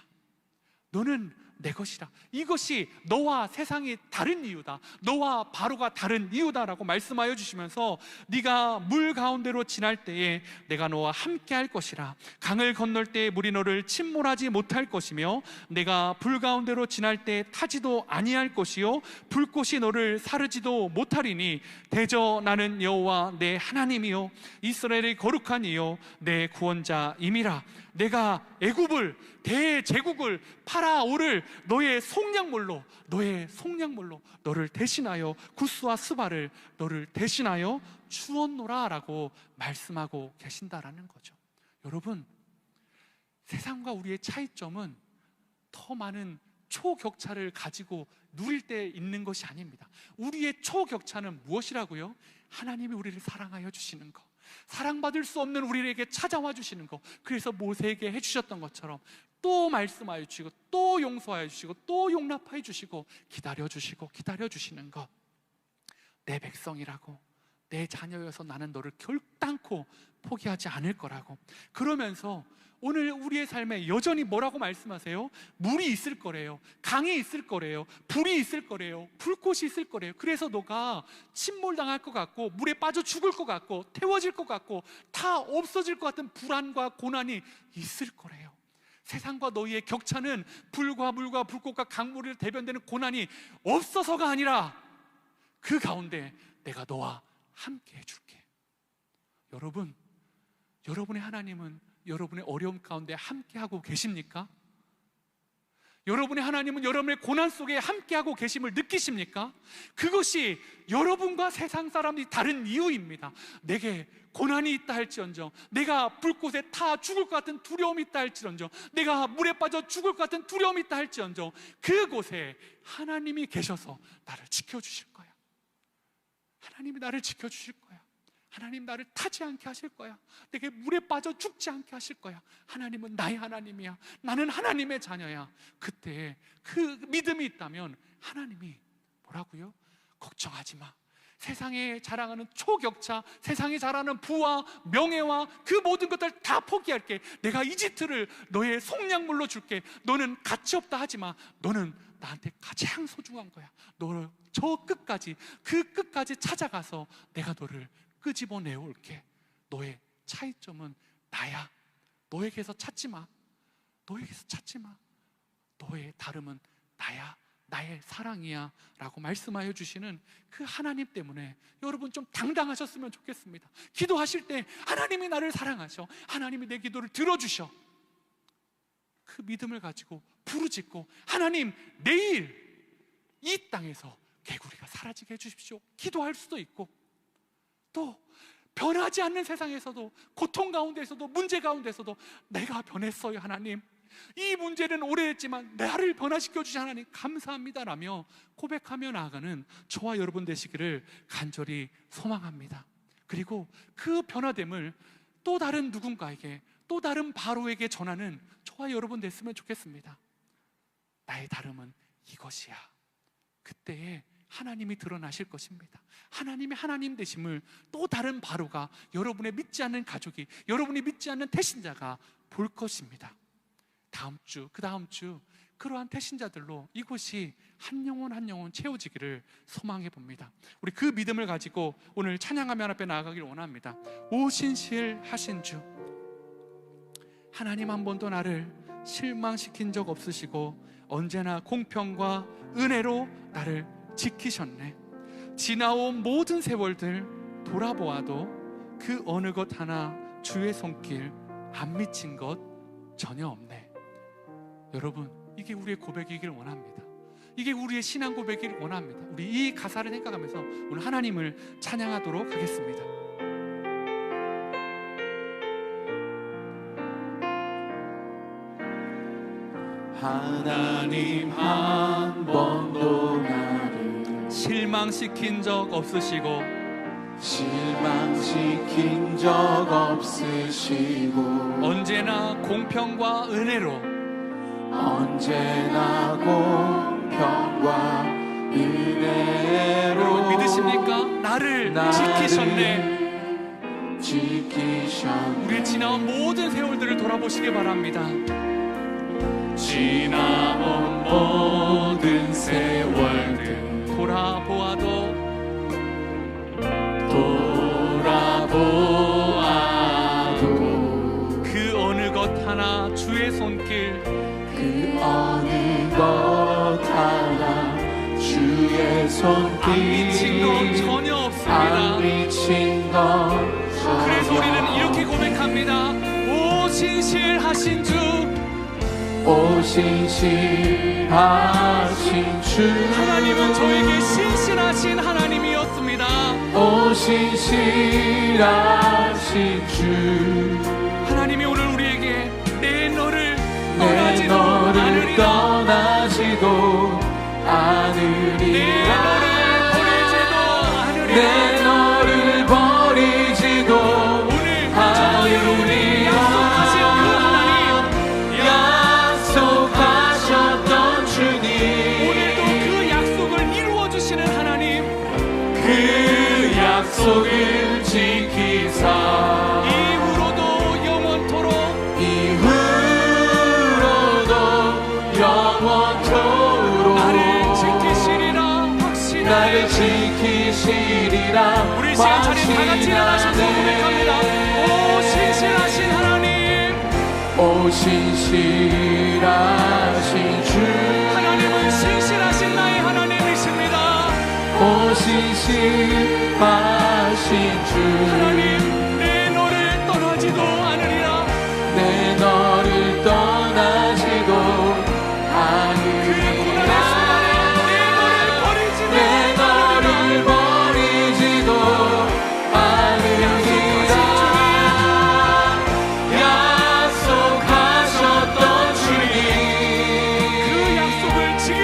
너는 내 것이라. 이것이 너와 세상이 다른 이유다, 너와 바로가 다른 이유다라고 말씀하여 주시면서, 네가 물 가운데로 지날 때에 내가 너와 함께 할 것이라. 강을 건널 때에 물이 너를 침몰하지 못할 것이며, 내가 불 가운데로 지날 때 타지도 아니할 것이요 불꽃이 너를 사르지도 못하리니, 대저 나는 여호와 내 하나님이요 이스라엘의 거룩한 이요 내 구원자임이라. 내가 애굽을 대제국을 파라오를 너의 속량물로 너를 대신하여 구스와 스바를 너를 대신하여 주었노라 라고 말씀하고 계신다라는 거죠. 여러분, 세상과 우리의 차이점은 더 많은 초격차를 가지고 누릴 때 있는 것이 아닙니다. 우리의 초격차는 무엇이라고요? 하나님이 우리를 사랑하여 주시는 것, 사랑받을 수 없는 우리에게 찾아와 주시는 것. 그래서 모세에게 해주셨던 것처럼 또 말씀하여 주시고, 또 용서하여 주시고, 또 용납하여 주시고, 기다려 주시는 것. 내 백성이라고, 내 자녀여서 나는 너를 결단코 포기하지 않을 거라고. 그러면서 오늘 우리의 삶에 여전히 뭐라고 말씀하세요? 물이 있을 거래요, 강이 있을 거래요, 불이 있을 거래요, 불꽃이 있을 거래요. 그래서 너가 침몰당할 것 같고, 물에 빠져 죽을 것 같고, 태워질 것 같고, 다 없어질 것 같은 불안과 고난이 있을 거래요. 세상과 너희의 격차는 불과 물과 불꽃과 강물을 대변되는 고난이 없어서가 아니라 그 가운데 내가 너와 함께 해줄게. 여러분, 여러분의 하나님은 여러분의 어려움 가운데 함께하고 계십니까? 여러분의 하나님은 여러분의 고난 속에 함께하고 계심을 느끼십니까? 그것이 여러분과 세상 사람이 다른 이유입니다. 내게 고난이 있다 할지언정, 내가 불꽃에 타 죽을 것 같은 두려움이 있다 할지언정, 내가 물에 빠져 죽을 것 같은 두려움이 있다 할지언정, 그곳에 하나님이 계셔서 나를 지켜주실 거야. 하나님이 나를 지켜주실 거야. 하나님 나를 타지 않게 하실 거야. 내게 물에 빠져 죽지 않게 하실 거야. 하나님은 나의 하나님이야. 나는 하나님의 자녀야. 그때 그 믿음이 있다면 하나님이 뭐라고요? 걱정하지 마. 세상에 자랑하는 초격차, 세상에 자랑하는 부와 명예와 그 모든 것들 다 포기할게. 내가 이집트를 너의 속량물로 줄게. 너는 가치 없다 하지 마. 너는 나한테 가장 소중한 거야. 너를 저 끝까지, 그 끝까지 찾아가서 내가 너를 끄집어내어 올게. 너의 차이점은 나야. 너에게서 찾지 마. 너에게서 찾지 마. 너의 다름은 나야. 나의 사랑이야 라고 말씀하여 주시는 그 하나님 때문에 여러분 좀 당당하셨으면 좋겠습니다. 기도하실 때 하나님이 나를 사랑하셔, 하나님이 내 기도를 들어주셔, 그 믿음을 가지고 부르짖고, 하나님 내일 이 땅에서 개구리가 사라지게 해주십시오 기도할 수도 있고, 또 변하지 않는 세상에서도, 고통 가운데서도, 문제 가운데서도 내가 변했어요 하나님, 이 문제는 오래됐지만 나를 변화시켜 주신 하나님 감사합니다 라며 고백하며 나아가는 저와 여러분 되시기를 간절히 소망합니다. 그리고 그 변화됨을 또 다른 누군가에게, 또 다른 바로에게 전하는 저와 여러분 됐으면 좋겠습니다. 나의 다름은 이것이야. 그때에 하나님이 드러나실 것입니다. 하나님의 하나님 되심을 또 다른 바로가, 여러분의 믿지 않는 가족이, 여러분이 믿지 않는 태신자가 볼 것입니다. 다음 주, 그 다음 주 그러한 태신자들로 이곳이 한 영혼 한 영혼 채워지기를 소망해 봅니다. 우리 그 믿음을 가지고 오늘 찬양하며 하나님 앞에 나아가기를 원합니다. 오 신실하신 주, 하나님 한 번도 나를 실망시킨 적 없으시고 언제나 공평과 은혜로 나를 지키셨네. 지나온 모든 세월들 돌아보아도 그 어느 것 하나 주의 손길 안 미친 것 전혀 없네. 여러분, 이게 우리의 고백이길 원합니다. 이게 우리의 신앙 고백이길 원합니다. 우리 이 가사를 생각하면서 오늘 하나님을 찬양하도록 하겠습니다. 하나님 한 번도 나를 실망시킨 적 없으시고 실망시킨 적 없으시고 언제나 공평과 은혜로 언제나 공평과 은혜로 여러분 믿으십니까? 나를 지키셨네. 우리 지나온 모든 세월들을 돌아보시기 바랍니다. 지나온 모든 세월들 돌아보아도 그 어느 것 하나 주의 손길, 그 어느 것 하나 주의 손길 안 미친 것 전혀 없습니다. 안 미친 것 전혀. 그래서 우리는 이렇게 고백합니다. 오 신실하신 주, 오 신실하신 주 하나님은 저에게 신실하신 하나님이었습니다. 오 신실하신 주 하나님이 오늘 우리에게 내 너를 내 너를 떠나지도 않으리라 내 너를 버리지도 내 너를 버리지도 오늘 약속하신 그 하나님, 약속하셨던 주님 오늘도 그 약속을 이루어 주시는 하나님, 그 약속을 지키사 이후로도 영원토록 나를 지키시리라 확신하네. 나를 지키시리라 우리 시간 자리에 다 같이 일어나셔서 고백합니다. 오 신실하신 하나님, 오 신실하신 주 하나님은 신실하신 나의 하나님이십니다. 오 신실하신 주 하나님 내 너를 떠나지도 않으리라. 내 너를 떠나지도 그 고난의 않으리라 순간에 내 너를 버리지도 내 너를 버리지도 않으리라 약속하셨던 주님 그 약속을 지금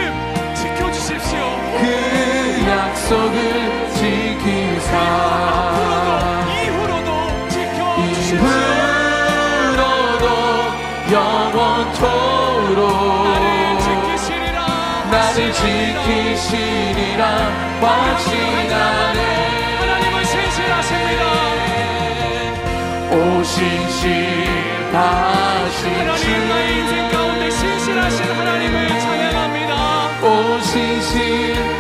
지켜주십시오. 그 약속을 지키사 이후로도 지켜주십시오. 이후로도 영원토록 나를 지키시리라. 나를 지키시리라 확신하네 하나님은 신실하십니다. 오 신실하신 하나님 나의 인생 주 가운데 신실하신 하나님을 찬양합니다. 오 신실하신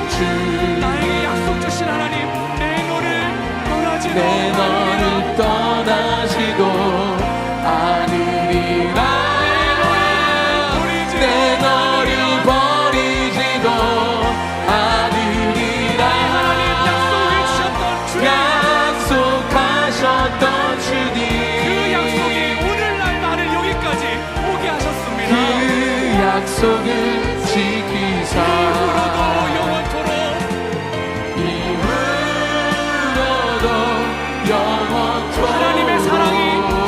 주 나에게 약속 주신 하나님, 내 너를 떠나지도 내 않으리라. 너를 떠나지도 않으리라 내 너를 버리지도 않으리라 하나님 약속을 주셨던 주님, 약속하셨던 주님 그 약속이 오늘날 나를 여기까지 오게 하셨습니다. 그 약속을 지키사 이후로도 영원토록 이후로도 영원토록 하나님의 사랑이,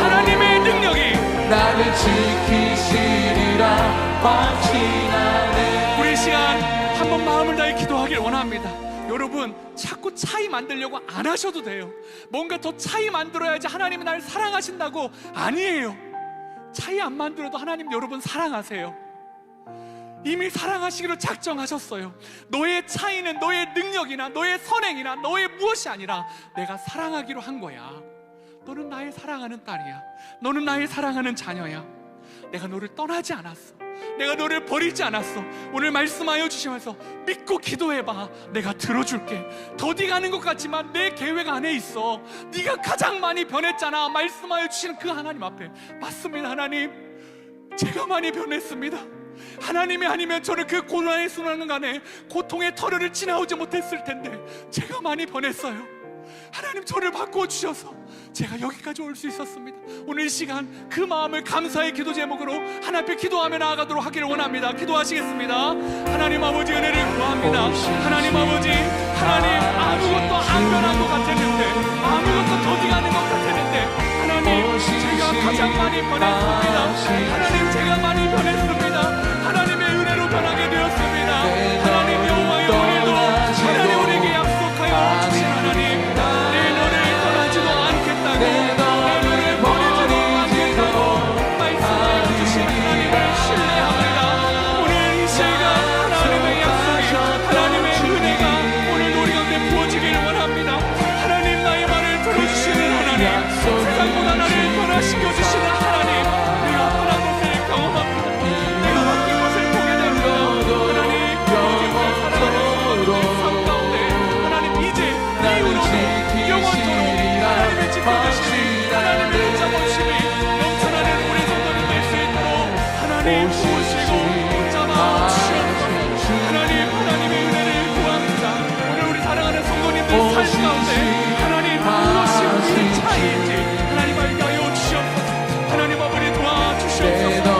하나님의 능력이 나를 지키시리라 확신하네 우리 시간 한번 마음을 다해 기도하길 원합니다. 여러분 자꾸 차이 만들려고 안 하셔도 돼요. 뭔가 더 차이 만들어야지 하나님이 날 사랑하신다고. 아니에요. 차이 안 만들어도 하나님 여러분 사랑하세요. 이미 사랑하시기로 작정하셨어요. 너의 차이는 너의 능력이나 너의 선행이나 너의 무엇이 아니라 내가 사랑하기로 한 거야. 너는 나의 사랑하는 딸이야. 너는 나의 사랑하는 자녀야. 내가 너를 떠나지 않았어. 내가 너를 버리지 않았어. 오늘 말씀하여 주시면서 믿고 기도해봐. 내가 들어줄게. 더디 가는 것 같지만 내 계획 안에 있어. 네가 가장 많이 변했잖아. 말씀하여 주시는 그 하나님 앞에 맞습니다. 하나님, 제가 많이 변했습니다. 하나님이 아니면 저는 그 고난의 순간에 고통의 터널을 지나오지 못했을 텐데 제가 많이 변했어요. 하나님 저를 바꿔주셔서 제가 여기까지 올 수 있었습니다. 오늘 이 시간 그 마음을 감사의 기도 제목으로 하나님 앞에 기도하며 나아가도록 하기를 원합니다. 기도하시겠습니다. 하나님 아버지 은혜를 구합니다. 하나님 아버지, 하나님 아무것도 안 변한 것 같았는데, 아무것도 더디 가는 것 같았는데 하나님 제가 가장 많이 변했습니다. 하나님 제가 많이 변했습니다. 하나님의 은혜로 변하게 되었습니다. 하나님 여호와의 오늘도 하나님 우리에게 약속하여 주신 하나님, 내 너를 떠나지도 않겠다고, 내 너를 버리지도 않겠다고 말씀해 주신 하나님을 신뢰합니다. 오늘 이 시간 하나님의 약속이, 하나님의 은혜가 오늘 우리 가운데 부어지기를 원합니다. 하나님 나의 말을 들어주시는 하나님, 세상보다 나를 변화시켜 주시는 하나님, 내가 떠난 것을 경험합니다. 내가 바뀐 것을 보게 됩니다. 하나님 거짓말 살아가는 삶 가운데 하나님 이제 이후로도 영원토록 하나님의 지켜주심이, 하나님의 잡아주심이 넘쳐나는 우리 성도님 될 수 있도록 하나님 보시고 붙잡아 주시옵소서. 하나님, 하나님의 은혜를 구합니다. 오늘 우리 사랑하는 성도님들 삶 가운데 하나님 무엇이 우리 차이인지 하나님 알게 하여 주시옵소서. 하나님 아버지 도와주시옵소서.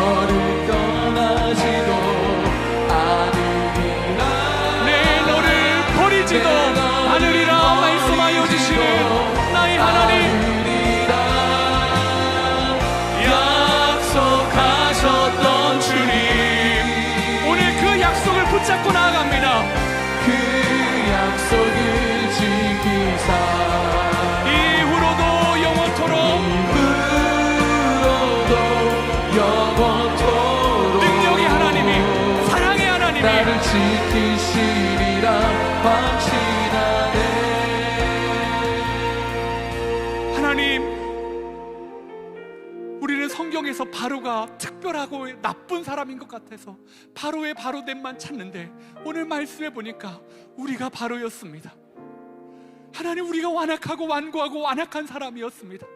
붙잡고 나아갑니다. 그 약속을 지키사 이후로도 영원토록 영원토록 능력의 하나님이, 사랑의 하나님이 나를 지키시리라 확신하네. 하나님, 우리는 성경에서 바로가 특별하고 나쁜 사람인 것 같아서 바로의 바로됨만 찾는데, 오늘 말씀해 보니까 우리가 바로였습니다. 하나님, 우리가 완악하고 완고하고 완악한 사람이었습니다.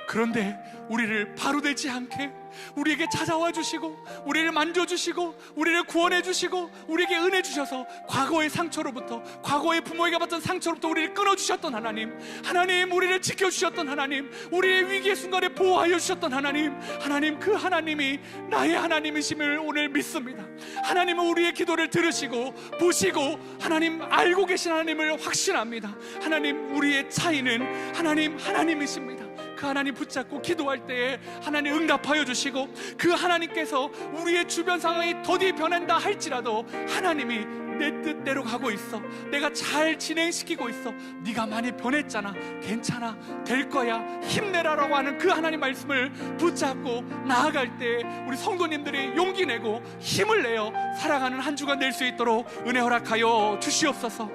그런데 우리를 바로되지 않게 우리에게 찾아와 주시고, 우리를 만져주시고, 우리를 구원해 주시고, 우리에게 은혜 주셔서 과거의 상처로부터, 과거의 부모에게 받던 상처로부터 우리를 끊어주셨던 하나님, 하나님, 우리를 지켜주셨던 하나님, 우리의 위기의 순간에 보호하여 주셨던 하나님, 하나님, 그 하나님이 나의 하나님이심을 오늘 믿습니다. 하나님은 우리의 기도를 들으시고 보시고 하나님, 알고 계신 하나님을 확신합니다. 하나님, 우리의 차이는 하나님 하나님이십니다. 그 하나님 붙잡고 기도할 때에 하나님 응답하여 주시고, 그 하나님께서 우리의 주변 상황이 더디 변한다 할지라도 하나님이 내 뜻대로 가고 있어, 내가 잘 진행시키고 있어, 네가 많이 변했잖아, 괜찮아, 될 거야, 힘내라라고 하는 그 하나님 말씀을 붙잡고 나아갈 때 우리 성도님들이 용기 내고 힘을 내어 살아가는 한 주간 될 수 있도록 은혜 허락하여 주시옵소서.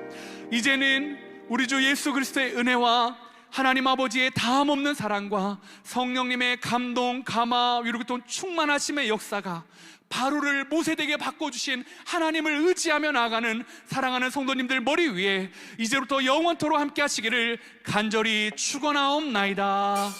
이제는 우리 주 예수 그리스도의 은혜와 하나님 아버지의 다함없는 사랑과 성령님의 감동, 감화, 위로 또 충만하심의 역사가 바로를 모세되게 바꿔주신 하나님을 의지하며 나아가는 사랑하는 성도님들 머리 위에 이제부터 영원토록 함께 하시기를 간절히 축원하옵나이다.